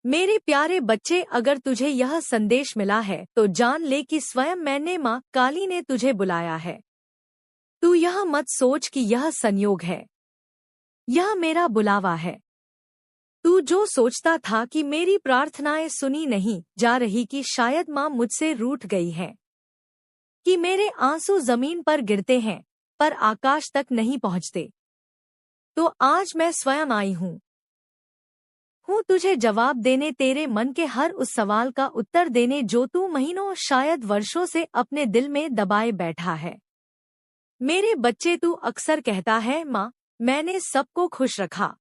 मेरे प्यारे बच्चे, अगर तुझे यह संदेश मिला है तो जान ले कि स्वयं मैंने माँ काली ने तुझे बुलाया है। तू यह मत सोच कि यह संयोग है। यह मेरा बुलावा है। तू जो सोचता था कि मेरी प्रार्थनाएं सुनी नहीं जा रही, कि शायद माँ मुझसे रूठ गई है, कि मेरे आंसू जमीन पर गिरते हैं पर आकाश तक नहीं पहुँचते, तो आज मैं स्वयं आई हूँ तुझे जवाब देने, तेरे मन के हर उस सवाल का उत्तर देने जो तू महीनों शायद वर्षों से अपने दिल में दबाए बैठा है। मेरे बच्चे, तू अक्सर कहता है, माँ मैंने सबको खुश रखा,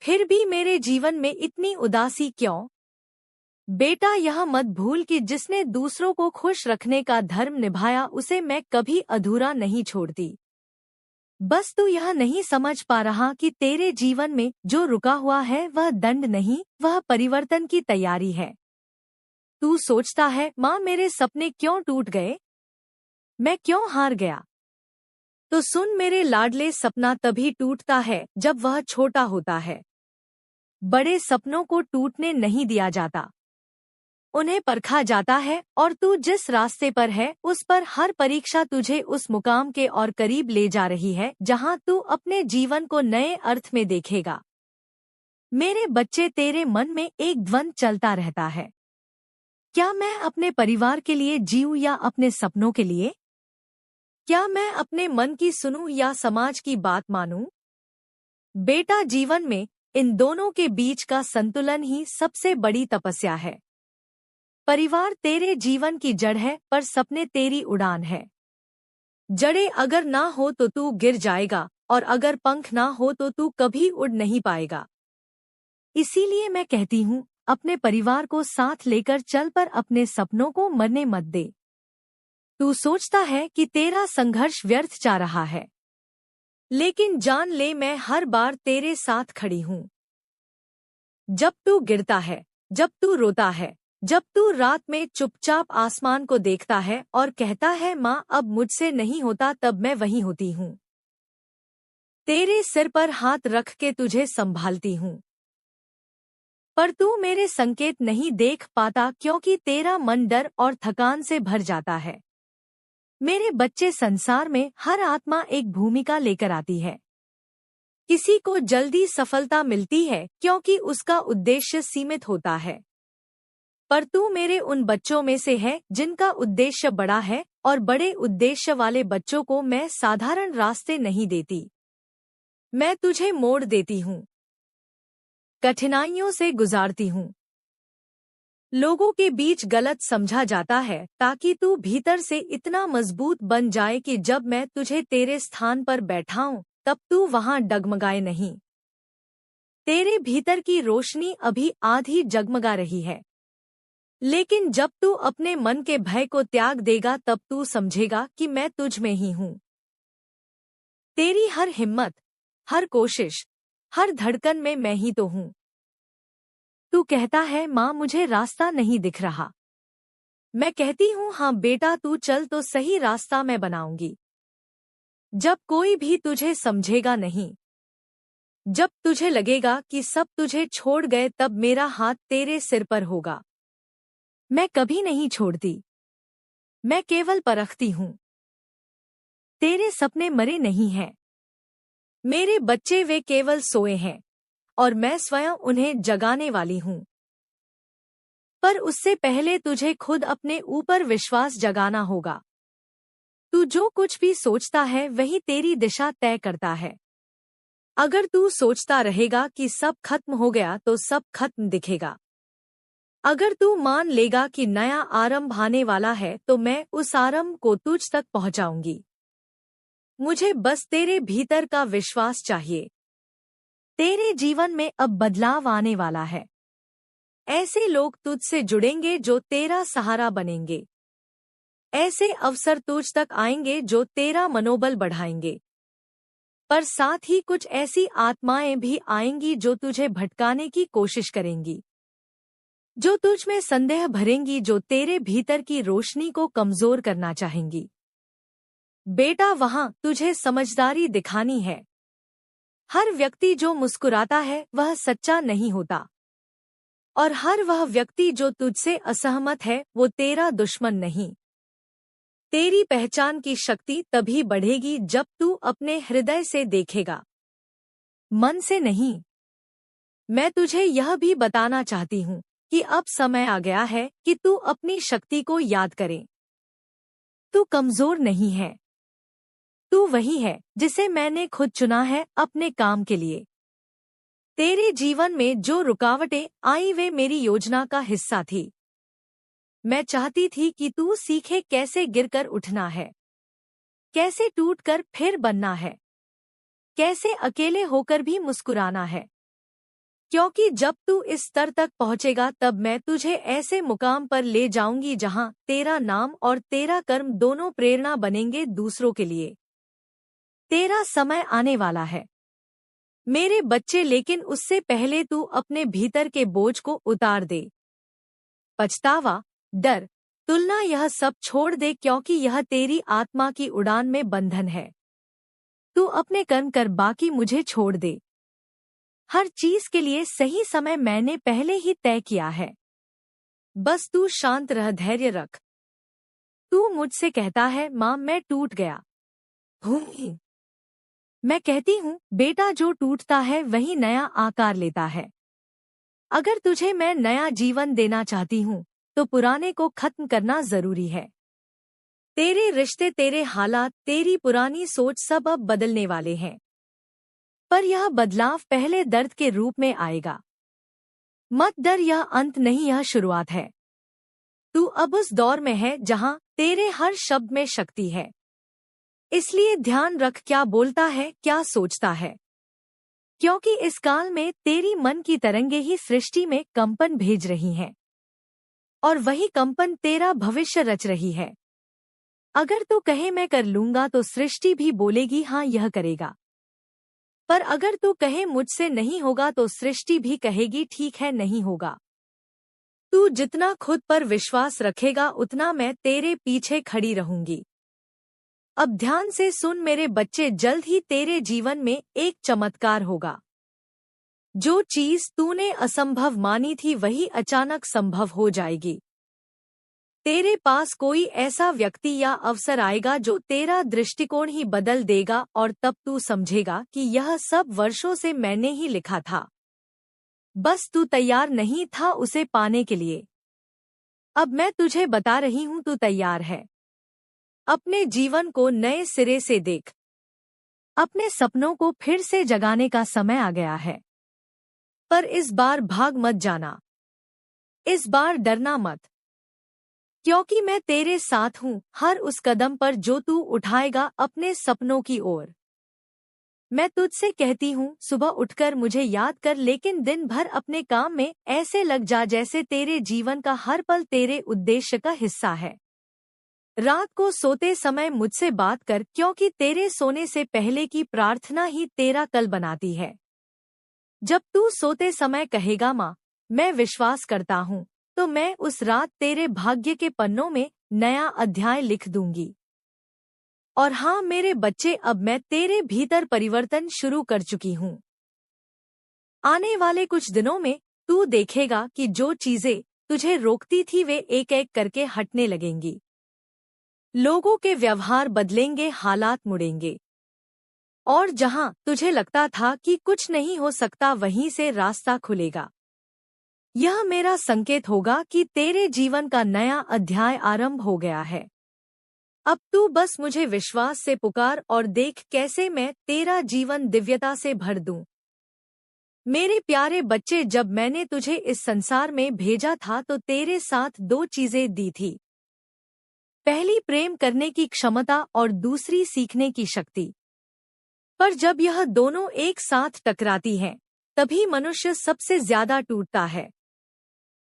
फिर भी मेरे जीवन में इतनी उदासी क्यों? बेटा, यह मत भूल कि जिसने दूसरों को खुश रखने का धर्म निभाया उसे मैं कभी अधूरा नहीं छोड़ती। बस तू यह नहीं समझ पा रहा कि तेरे जीवन में जो रुका हुआ है वह दंड नहीं, वह परिवर्तन की तैयारी है। तू सोचता है, माँ मेरे सपने क्यों टूट गए, मैं क्यों हार गया? तो सुन मेरे लाडले, सपना तभी टूटता है जब वह छोटा होता है। बड़े सपनों को टूटने नहीं दिया जाता, उन्हें परखा जाता है, और तू जिस रास्ते पर है उस पर हर परीक्षा तुझे उस मुकाम के और करीब ले जा रही है जहां तू अपने जीवन को नए अर्थ में देखेगा। मेरे बच्चे, तेरे मन में एक द्वंद्व चलता रहता है। क्या मैं अपने परिवार के लिए जीऊं या अपने सपनों के लिए? क्या मैं अपने मन की सुनूं या समाज की बात मानूं? बेटा, जीवन में इन दोनों के बीच का संतुलन ही सबसे बड़ी तपस्या है। परिवार तेरे जीवन की जड़ है, पर सपने तेरी उड़ान है। जड़ें अगर ना हो तो तू गिर जाएगा, और अगर पंख ना हो तो तू कभी उड़ नहीं पाएगा। इसीलिए मैं कहती हूँ, अपने परिवार को साथ लेकर चल, पर अपने सपनों को मरने मत दे। तू सोचता है कि तेरा संघर्ष व्यर्थ जा रहा है, लेकिन जान ले, मैं हर बार तेरे साथ खड़ी हूँ। जब तू गिरता है, जब तू रोता है, जब तू रात में चुपचाप आसमान को देखता है और कहता है, माँ अब मुझसे नहीं होता, तब मैं वहीं होती हूँ। तेरे सिर पर हाथ रख के तुझे संभालती हूँ। पर तू मेरे संकेत नहीं देख पाता क्योंकि तेरा मन डर और थकान से भर जाता है। मेरे बच्चे, संसार में हर आत्मा एक भूमिका लेकर आती है। किसी को जल्दी सफलता मिलती है क्योंकि उसका उद्देश्य सीमित होता है, पर तू मेरे उन बच्चों में से है जिनका उद्देश्य बड़ा है, और बड़े उद्देश्य वाले बच्चों को मैं साधारण रास्ते नहीं देती। मैं तुझे मोड़ देती हूँ, कठिनाइयों से गुजारती हूँ। लोगों के बीच गलत समझा जाता है ताकि तू भीतर से इतना मजबूत बन जाए कि जब मैं तुझे तेरे स्थान पर बैठाऊं तब तू वहां डगमगाए नहीं। तेरे भीतर की रोशनी अभी आधी जगमगा रही है, लेकिन जब तू अपने मन के भय को त्याग देगा तब तू समझेगा कि मैं तुझ में ही हूँ। तेरी हर हिम्मत, हर कोशिश, हर धड़कन में मैं ही तो हूँ। तू कहता है, माँ मुझे रास्ता नहीं दिख रहा। मैं कहती हूँ, हाँ बेटा, तू चल तो सही, रास्ता मैं बनाऊंगी। जब कोई भी तुझे समझेगा नहीं, जब तुझे लगेगा कि सब तुझे छोड़ गए, तब मेरा हाथ तेरे सिर पर होगा। मैं कभी नहीं छोड़ती, मैं केवल परखती हूँ। तेरे सपने मरे नहीं हैं मेरे बच्चे, वे केवल सोए हैं, और मैं स्वयं उन्हें जगाने वाली हूँ। पर उससे पहले तुझे खुद अपने ऊपर विश्वास जगाना होगा। तू जो कुछ भी सोचता है वही तेरी दिशा तय करता है। अगर तू सोचता रहेगा कि सब खत्म हो गया तो सब खत्म दिखेगा। अगर तू मान लेगा कि नया आरंभ आने वाला है तो मैं उस आरंभ को तुझ तक पहुंचाऊंगी। मुझे बस तेरे भीतर का विश्वास चाहिए। तेरे जीवन में अब बदलाव आने वाला है। ऐसे लोग तुझसे जुड़ेंगे जो तेरा सहारा बनेंगे। ऐसे अवसर तुझ तक आएंगे जो तेरा मनोबल बढ़ाएंगे। पर साथ ही कुछ ऐसी आत्माएं भी आएंगी जो तुझे भटकाने की कोशिश करेंगी, जो तुझ में संदेह भरेंगी, जो तेरे भीतर की रोशनी को कमजोर करना चाहेंगी। बेटा, वहां तुझे समझदारी दिखानी है। हर व्यक्ति जो मुस्कुराता है वह सच्चा नहीं होता। और हर वह व्यक्ति जो तुझसे असहमत है वो तेरा दुश्मन नहीं। तेरी पहचान की शक्ति तभी बढ़ेगी जब तू अपने हृदय से देखेगा, मन से नहीं। मैं तुझे यह भी बताना चाहती हूँ कि अब समय आ गया है कि तू अपनी शक्ति को याद करे। तू कमजोर नहीं है, तू वही है जिसे मैंने खुद चुना है अपने काम के लिए। तेरे जीवन में जो रुकावटें आई वे मेरी योजना का हिस्सा थी। मैं चाहती थी कि तू सीखे कैसे गिरकर उठना है, कैसे टूटकर फिर बनना है, कैसे अकेले होकर भी मुस्कुराना है। क्योंकि जब तू इस स्तर तक पहुंचेगा तब मैं तुझे ऐसे मुकाम पर ले जाऊंगी जहां तेरा नाम और तेरा कर्म दोनों प्रेरणा बनेंगे दूसरों के लिए। तेरा समय आने वाला है मेरे बच्चे, लेकिन उससे पहले तू अपने भीतर के बोझ को उतार दे। पछतावा, डर, तुलना, यह सब छोड़ दे, क्योंकि यह तेरी आत्मा की उड़ान में बंधन है। तू अपने कर्म कर, बाकी मुझे छोड़ दे। हर चीज के लिए सही समय मैंने पहले ही तय किया है। बस तू शांत रह, धैर्य रख। तू मुझसे कहता है, माँ मैं टूट गया हूँ। मैं कहती हूँ, बेटा जो टूटता है वही नया आकार लेता है। अगर तुझे मैं नया जीवन देना चाहती हूँ तो पुराने को खत्म करना जरूरी है। तेरे रिश्ते, तेरे हालात, तेरी पुरानी सोच सब अब बदलने वाले हैं। पर यह बदलाव पहले दर्द के रूप में आएगा। मत डर, यह अंत नहीं, यह शुरुआत है। तू अब उस दौर में है जहां तेरे हर शब्द में शक्ति है। इसलिए ध्यान रख क्या बोलता है, क्या सोचता है, क्योंकि इस काल में तेरी मन की तरंगे ही सृष्टि में कंपन भेज रही हैं, और वही कंपन तेरा भविष्य रच रही है। अगर तू कहे मैं कर लूंगा तो सृष्टि भी बोलेगी हाँ यह करेगा। पर अगर तू कहे मुझसे नहीं होगा तो सृष्टि भी कहेगी ठीक है नहीं होगा। तू जितना खुद पर विश्वास रखेगा उतना मैं तेरे पीछे खड़ी रहूंगी। अब ध्यान से सुन मेरे बच्चे, जल्द ही तेरे जीवन में एक चमत्कार होगा। जो चीज तूने असंभव मानी थी वही अचानक संभव हो जाएगी। तेरे पास कोई ऐसा व्यक्ति या अवसर आएगा जो तेरा दृष्टिकोण ही बदल देगा, और तब तू समझेगा कि यह सब वर्षों से मैंने ही लिखा था। बस तू तैयार नहीं था उसे पाने के लिए। अब मैं तुझे बता रही हूँ, तू तैयार है। अपने जीवन को नए सिरे से देख। अपने सपनों को फिर से जगाने का समय आ गया है। पर इस बार भाग मत जाना, इस बार डरना मत, क्योंकि मैं तेरे साथ हूँ हर उस कदम पर जो तू उठाएगा अपने सपनों की ओर। मैं तुझसे कहती हूँ, सुबह उठकर मुझे याद कर, लेकिन दिन भर अपने काम में ऐसे लग जा जैसे तेरे जीवन का हर पल तेरे उद्देश्य का हिस्सा है। रात को सोते समय मुझसे बात कर, क्योंकि तेरे सोने से पहले की प्रार्थना ही तेरा कल बनाती है। जब तू सोते समय कहेगा माँ मैं विश्वास करता हूँ, तो मैं उस रात तेरे भाग्य के पन्नों में नया अध्याय लिख दूंगी। और हाँ मेरे बच्चे, अब मैं तेरे भीतर परिवर्तन शुरू कर चुकी हूँ। आने वाले कुछ दिनों में तू देखेगा कि जो चीजें तुझे रोकती थी वे एक एक करके हटने लगेंगी। लोगों के व्यवहार बदलेंगे, हालात मुड़ेंगे, और जहां तुझे लगता था कि कुछ नहीं हो सकता वहीं से रास्ता खुलेगा। यह मेरा संकेत होगा कि तेरे जीवन का नया अध्याय आरंभ हो गया है। अब तू बस मुझे विश्वास से पुकार और देख कैसे मैं तेरा जीवन दिव्यता से भर दूं। मेरे प्यारे बच्चे, जब मैंने तुझे इस संसार में भेजा था तो तेरे साथ दो चीजें दी थी। पहली प्रेम करने की क्षमता और दूसरी सीखने की शक्ति। पर जब यह दोनों एक साथ टकराती हैं, तभी मनुष्य सबसे ज्यादा टूटता है।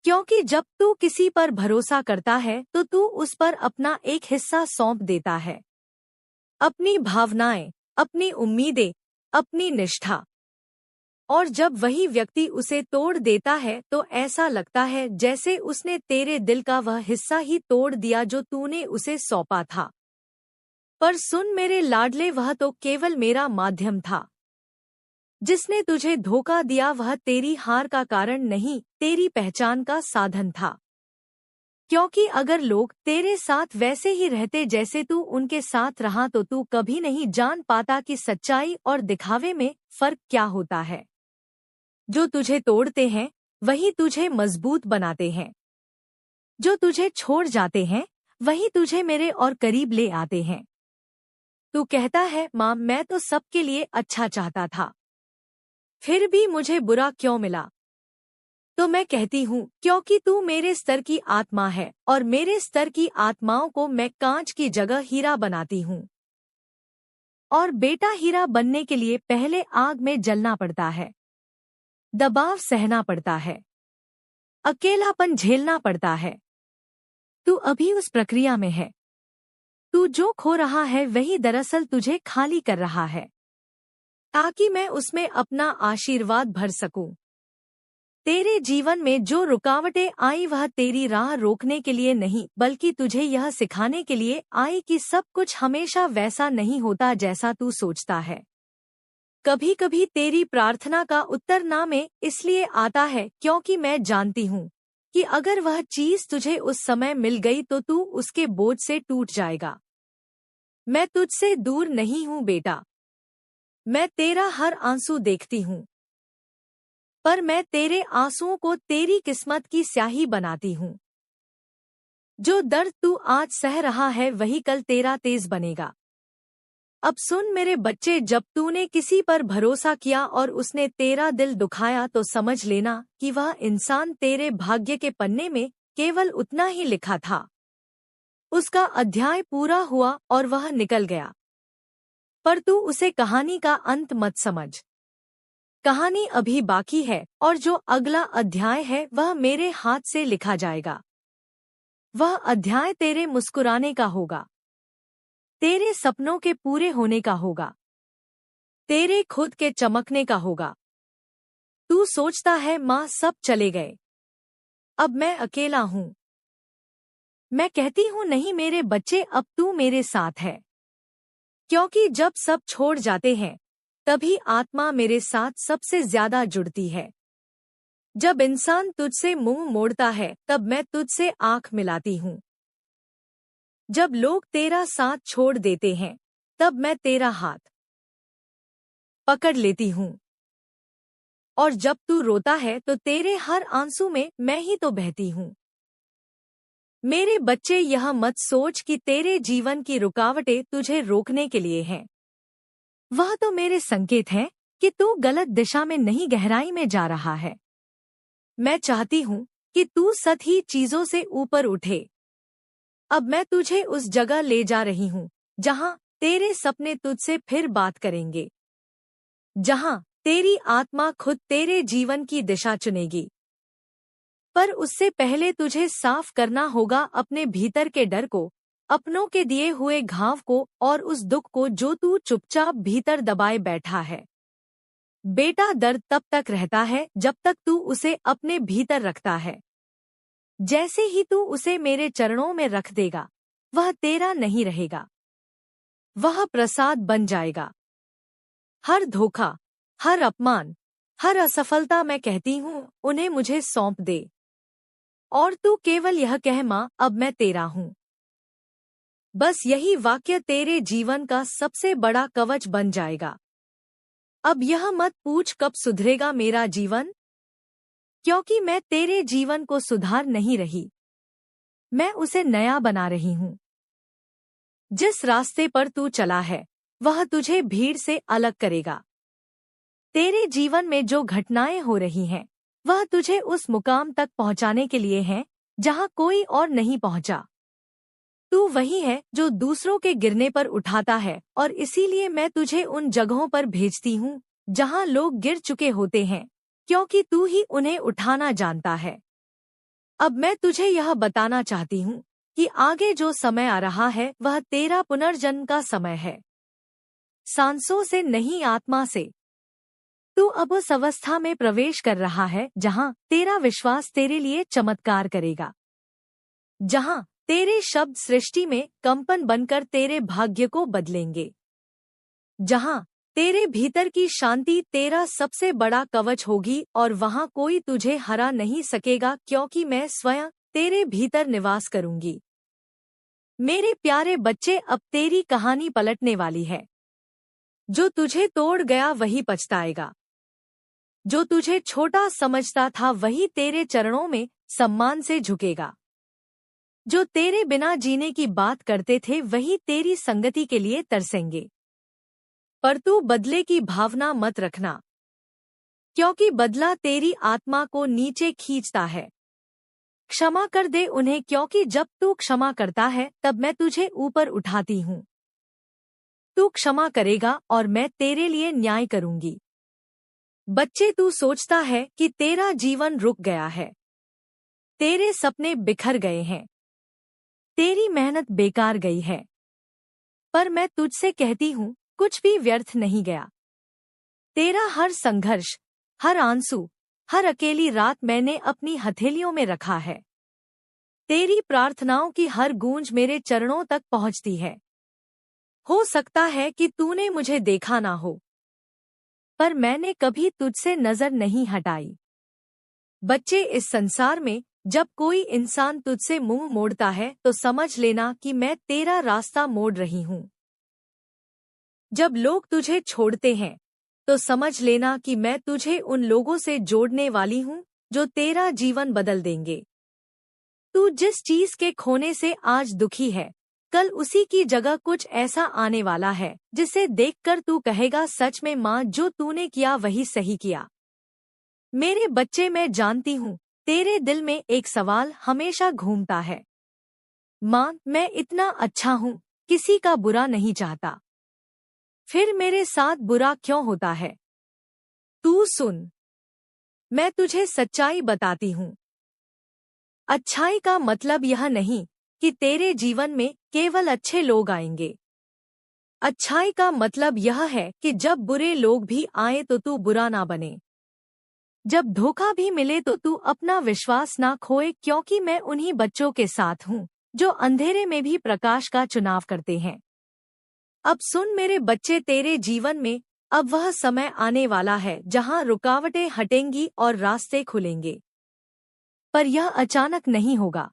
क्योंकि जब तू किसी पर भरोसा करता है तो तू उस पर अपना एक हिस्सा सौंप देता है, अपनी भावनाएं, अपनी उम्मीदें, अपनी निष्ठा। और जब वही व्यक्ति उसे तोड़ देता है तो ऐसा लगता है जैसे उसने तेरे दिल का वह हिस्सा ही तोड़ दिया जो तूने उसे सौंपा था। पर सुन मेरे लाडले, वह तो केवल मेरा माध्यम था। जिसने तुझे धोखा दिया वह तेरी हार का कारण नहीं, तेरी पहचान का साधन था। क्योंकि अगर लोग तेरे साथ वैसे ही रहते जैसे तू उनके साथ रहा तो तू कभी नहीं जान पाता कि सच्चाई और दिखावे में फर्क क्या होता है। जो तुझे तोड़ते हैं वही तुझे मजबूत बनाते हैं। जो तुझे छोड़ जाते हैं वही तुझे मेरे और करीब ले आते हैं। तू कहता है, माँ मैं तो सबके लिए अच्छा चाहता था, फिर भी मुझे बुरा क्यों मिला? तो मैं कहती हूँ, क्योंकि तू मेरे स्तर की आत्मा है और मेरे स्तर की आत्माओं को मैं कांच की जगह हीरा बनाती हूँ। और बेटा, हीरा बनने के लिए पहले आग में जलना पड़ता है, दबाव सहना पड़ता है, अकेलापन झेलना पड़ता है। तू अभी उस प्रक्रिया में है। तू जो खो रहा है वही दरअसल तुझे खाली कर रहा है, ताकि मैं उसमें अपना आशीर्वाद भर सकूं। तेरे जीवन में जो रुकावटें आई वह तेरी राह रोकने के लिए नहीं, बल्कि तुझे यह सिखाने के लिए आई कि सब कुछ हमेशा वैसा नहीं होता जैसा तू सोचता है। कभी कभी तेरी प्रार्थना का उत्तर ना में इसलिए आता है क्योंकि मैं जानती हूँ कि अगर वह चीज तुझे उस समय मिल गई तो तू उसके बोझ से टूट जाएगा। मैं तुझसे दूर नहीं हूँ बेटा। मैं तेरा हर आंसू देखती हूँ, पर मैं तेरे आंसुओं को तेरी किस्मत की स्याही बनाती हूँ। जो दर्द तू आज सह रहा है वही कल तेरा तेज बनेगा। अब सुन मेरे बच्चे, जब तूने किसी पर भरोसा किया और उसने तेरा दिल दुखाया तो समझ लेना कि वह इंसान तेरे भाग्य के पन्ने में केवल उतना ही लिखा था। उसका अध्याय पूरा हुआ और वह निकल गया, पर तू उसे कहानी का अंत मत समझ। कहानी अभी बाकी है और जो अगला अध्याय है वह मेरे हाथ से लिखा जाएगा। वह अध्याय तेरे मुस्कुराने का होगा, तेरे सपनों के पूरे होने का होगा, तेरे खुद के चमकने का होगा। तू सोचता है माँ सब चले गए, अब मैं अकेला हूँ। मैं कहती हूँ नहीं मेरे बच्चे, अब तू मेरे साथ है। क्योंकि जब सब छोड़ जाते हैं तभी आत्मा मेरे साथ सबसे ज्यादा जुड़ती है। जब इंसान तुझसे मुंह मोड़ता है तब मैं तुझसे आंख मिलाती हूँ। जब लोग तेरा साथ छोड़ देते हैं तब मैं तेरा हाथ पकड़ लेती हूँ। और जब तू रोता है तो तेरे हर आंसू में मैं ही तो बहती हूँ। मेरे बच्चे, यह मत सोच कि तेरे जीवन की रुकावटें तुझे रोकने के लिए हैं। वह तो मेरे संकेत हैं कि तू गलत दिशा में नहीं, गहराई में जा रहा है। मैं चाहती हूँ कि तू सतही चीजों से ऊपर उठे। अब मैं तुझे उस जगह ले जा रही हूँ जहाँ तेरे सपने तुझसे फिर बात करेंगे, जहाँ तेरी आत्मा खुद तेरे जीवन की दिशा चुनेगी। पर उससे पहले तुझे साफ करना होगा अपने भीतर के डर को, अपनों के दिए हुए घाव को और उस दुख को जो तू चुपचाप भीतर दबाए बैठा है। बेटा, दर्द तब तक रहता है जब तक तू उसे अपने भीतर रखता है। जैसे ही तू उसे मेरे चरणों में रख देगा वह तेरा नहीं रहेगा, वह प्रसाद बन जाएगा। हर धोखा, हर अपमान, हर असफलता, मैं कहती हूँ उन्हें मुझे सौंप दे और तू केवल यह कह, माँ अब मैं तेरा हूँ। बस यही वाक्य तेरे जीवन का सबसे बड़ा कवच बन जाएगा। अब यह मत पूछ कब सुधरेगा मेरा जीवन, क्योंकि मैं तेरे जीवन को सुधार नहीं रही, मैं उसे नया बना रही हूँ। जिस रास्ते पर तू चला है वह तुझे भीड़ से अलग करेगा। तेरे जीवन में जो घटनाएं हो रही हैं वह तुझे उस मुकाम तक पहुंचाने के लिए हैं जहां कोई और नहीं पहुंचा। तू वही है जो दूसरों के गिरने पर उठाता है और इसीलिए मैं तुझे उन जगहों पर भेजती हूँ जहां लोग गिर चुके होते हैं, क्योंकि तू ही उन्हें उठाना जानता है। अब मैं तुझे यह बताना चाहती हूँ कि आगे जो समय आ रहा है वह तेरा पुनर्जन्म का समय है, सांसों से नहीं आत्मा से। तू अब उस अवस्था में प्रवेश कर रहा है जहां तेरा विश्वास तेरे लिए चमत्कार करेगा, जहां तेरे शब्द सृष्टि में कंपन बनकर तेरे भाग्य को बदलेंगे, जहां तेरे भीतर की शांति तेरा सबसे बड़ा कवच होगी और वहाँ कोई तुझे हरा नहीं सकेगा, क्योंकि मैं स्वयं तेरे भीतर निवास करूंगी। मेरे प्यारे बच्चे, अब तेरी कहानी पलटने वाली है। जो तुझे तोड़ गया वही पछताएगा। जो तुझे छोटा समझता था वही तेरे चरणों में सम्मान से झुकेगा। जो तेरे बिना जीने की बात करते थे वही तेरी संगति के लिए तरसेंगे। पर तू बदले की भावना मत रखना, क्योंकि बदला तेरी आत्मा को नीचे खींचता है। क्षमा कर दे उन्हें, क्योंकि जब तू क्षमा करता है तब मैं तुझे ऊपर उठाती हूँ। तू क्षमा करेगा और मैं तेरे लिए न्याय करूंगी। बच्चे, तू सोचता है कि तेरा जीवन रुक गया है, तेरे सपने बिखर गए हैं, तेरी मेहनत बेकार गई है। पर मैं तुझसे कहती हूँ, कुछ भी व्यर्थ नहीं गया। तेरा हर संघर्ष, हर आंसू, हर अकेली रात मैंने अपनी हथेलियों में रखा है। तेरी प्रार्थनाओं की हर गूंज मेरे चरणों तक पहुंचती है। हो सकता है कि तूने मुझे देखा ना हो, पर मैंने कभी तुझसे नजर नहीं हटाई। बच्चे, इस संसार में जब कोई इंसान तुझसे मुंह मोड़ता है तो समझ लेना कि मैं तेरा रास्ता मोड़ रही हूँ। जब लोग तुझे छोड़ते हैं तो समझ लेना कि मैं तुझे उन लोगों से जोड़ने वाली हूँ जो तेरा जीवन बदल देंगे। तू जिस चीज के खोने से आज दुखी है, कल उसी की जगह कुछ ऐसा आने वाला है जिसे देखकर तू कहेगा, सच में माँ, जो तूने किया वही सही किया। मेरे बच्चे, मैं जानती हूँ तेरे दिल में एक सवाल हमेशा घूमता है, माँ, मैं इतना अच्छा हूँ, किसी का बुरा नहीं चाहता, फिर मेरे साथ बुरा क्यों होता है? तू सुन, मैं तुझे सच्चाई बताती हूँ। अच्छाई का मतलब यह नहीं कि तेरे जीवन में केवल अच्छे लोग आएंगे। अच्छाई का मतलब यह है कि जब बुरे लोग भी आए तो तू बुरा ना बने। जब धोखा भी मिले तो तू अपना विश्वास ना खोए, क्योंकि मैं उन्हीं बच्चों के साथ हूँ जो अंधेरे में भी प्रकाश का चुनाव करते हैं। अब सुन मेरे बच्चे, तेरे जीवन में अब वह समय आने वाला है जहाँ रुकावटें हटेंगी और रास्ते खुलेंगे। पर यह अचानक नहीं होगा।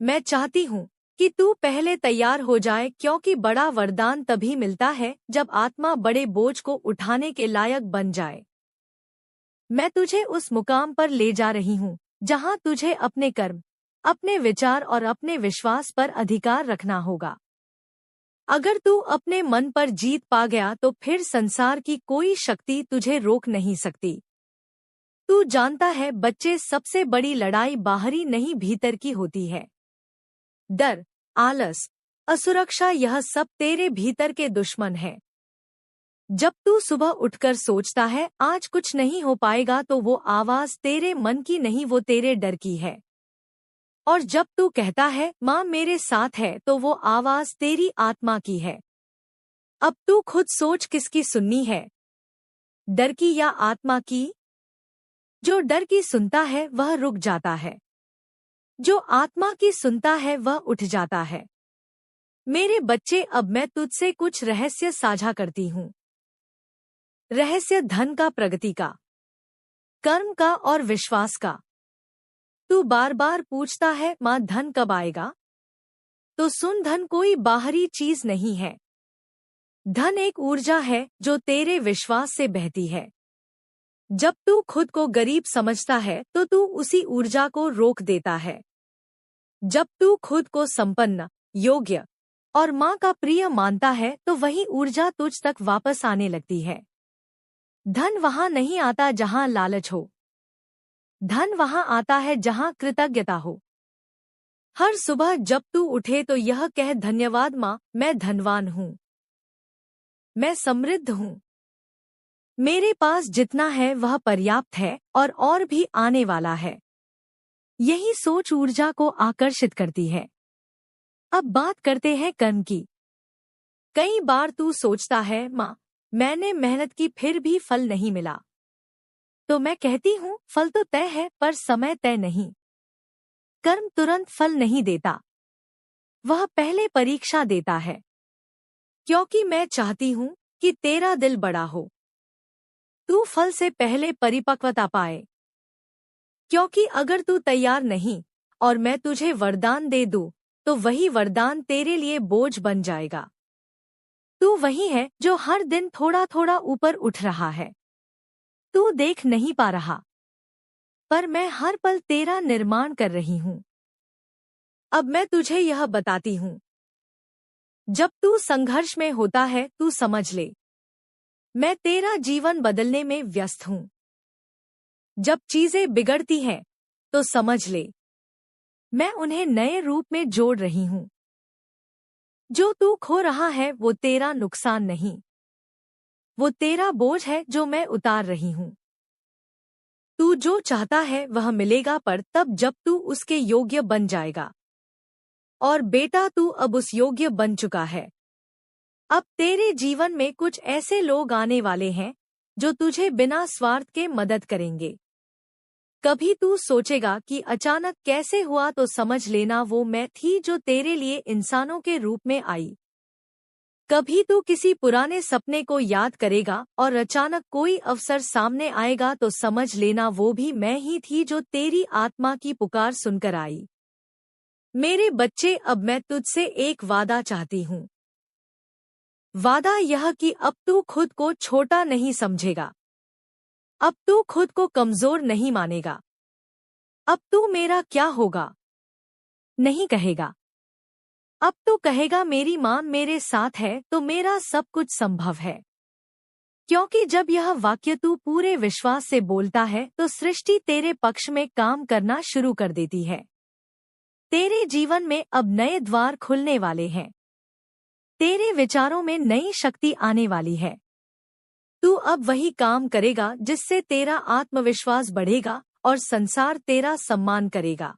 मैं चाहती हूँ कि तू पहले तैयार हो जाए, क्योंकि बड़ा वरदान तभी मिलता है जब आत्मा बड़े बोझ को उठाने के लायक बन जाए। मैं तुझे उस मुकाम पर ले जा रही हूँ जहाँ तुझे अपने कर्म, अपने विचार और अपने विश्वास पर अधिकार रखना होगा। अगर तू अपने मन पर जीत पा गया तो फिर संसार की कोई शक्ति तुझे रोक नहीं सकती। तू जानता है बच्चे, सबसे बड़ी लड़ाई बाहरी नहीं भीतर की होती है। डर, आलस, असुरक्षा, यह सब तेरे भीतर के दुश्मन हैं। जब तू सुबह उठकर सोचता है आज कुछ नहीं हो पाएगा तो वो आवाज तेरे मन की नहीं, वो तेरे डर की है। और जब तू कहता है माँ मेरे साथ है, तो वो आवाज तेरी आत्मा की है। अब तू खुद सोच, किसकी सुननी है, डर की या आत्मा की? जो डर की सुनता है वह रुक जाता है, जो आत्मा की सुनता है वह उठ जाता है। मेरे बच्चे, अब मैं तुझसे कुछ रहस्य साझा करती हूँ। रहस्य धन का, प्रगति का, कर्म का और विश्वास का। तू बार बार पूछता है माँ धन कब आएगा? तो सुन, धन कोई बाहरी चीज नहीं है। धन एक ऊर्जा है जो तेरे विश्वास से बहती है। जब तू खुद को गरीब समझता है तो तू उसी ऊर्जा को रोक देता है। जब तू खुद को संपन्न, योग्य और माँ का प्रिय मानता है तो वही ऊर्जा तुझ तक वापस आने लगती है। धन वहाँ नहीं आता जहाँ लालच हो, धन वहाँ आता है जहाँ कृतज्ञता हो। हर सुबह जब तू उठे तो यह कह, धन्यवाद माँ, मैं धनवान हूँ, मैं समृद्ध हूँ, मेरे पास जितना है वह पर्याप्त है और भी आने वाला है। यही सोच ऊर्जा को आकर्षित करती है। अब बात करते हैं कर्म की। कई बार तू सोचता है माँ, मैंने मेहनत की फिर भी फल नहीं मिला। तो मैं कहती हूँ, फल तो तय है पर समय तय नहीं। कर्म तुरंत फल नहीं देता, वह पहले परीक्षा देता है। क्योंकि मैं चाहती हूँ कि तेरा दिल बड़ा हो, तू फल से पहले परिपक्वता पाए। क्योंकि अगर तू तैयार नहीं और मैं तुझे वरदान दे दूं, तो वही वरदान तेरे लिए बोझ बन जाएगा। तू वही है जो हर दिन थोड़ा थोड़ा ऊपर उठ रहा है। तू देख नहीं पा रहा, पर मैं हर पल तेरा निर्माण कर रही हूँ। अब मैं तुझे यह बताती हूँ। जब तू संघर्ष में होता है, तू समझ ले, मैं तेरा जीवन बदलने में व्यस्त हूँ। जब चीजें बिगड़ती हैं, तो समझ ले, मैं उन्हें नए रूप में जोड़ रही हूँ। जो तू खो रहा है वो तेरा नुकसान नहीं, वो तेरा बोझ है जो मैं उतार रही हूँ। तू जो चाहता है वह मिलेगा, पर तब जब तू उसके योग्य बन जाएगा। और बेटा, तू अब उस योग्य बन चुका है। अब तेरे जीवन में कुछ ऐसे लोग आने वाले हैं जो तुझे बिना स्वार्थ के मदद करेंगे। कभी तू सोचेगा कि अचानक कैसे हुआ, तो समझ लेना वो मैं थी जो तेरे लिए इंसानों के रूप में आई। कभी तू किसी पुराने सपने को याद करेगा और अचानक कोई अवसर सामने आएगा, तो समझ लेना वो भी मैं ही थी जो तेरी आत्मा की पुकार सुनकर आई। मेरे बच्चे, अब मैं तुझसे एक वादा चाहती हूँ। वादा यह कि अब तू खुद को छोटा नहीं समझेगा। अब तू खुद को कमजोर नहीं मानेगा। अब तू मेरा क्या होगा नहीं कहेगा। अब तो कहेगा, मेरी माँ मेरे साथ है तो मेरा सब कुछ संभव है। क्योंकि जब यह वाक्य तू पूरे विश्वास से बोलता है, तो सृष्टि तेरे पक्ष में काम करना शुरू कर देती है। तेरे जीवन में अब नए द्वार खुलने वाले हैं। तेरे विचारों में नई शक्ति आने वाली है। तू अब वही काम करेगा जिससे तेरा आत्मविश्वास बढ़ेगा और संसार तेरा सम्मान करेगा।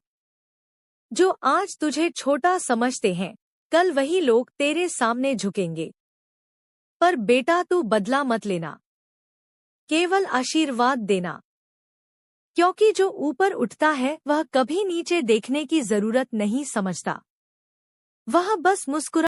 जो आज तुझे छोटा समझते हैं, कल वही लोग तेरे सामने झुकेंगे। पर बेटा, तू बदला मत लेना, केवल आशीर्वाद देना। क्योंकि जो ऊपर उठता है वह कभी नीचे देखने की जरूरत नहीं समझता। वह बस मुस्कुरा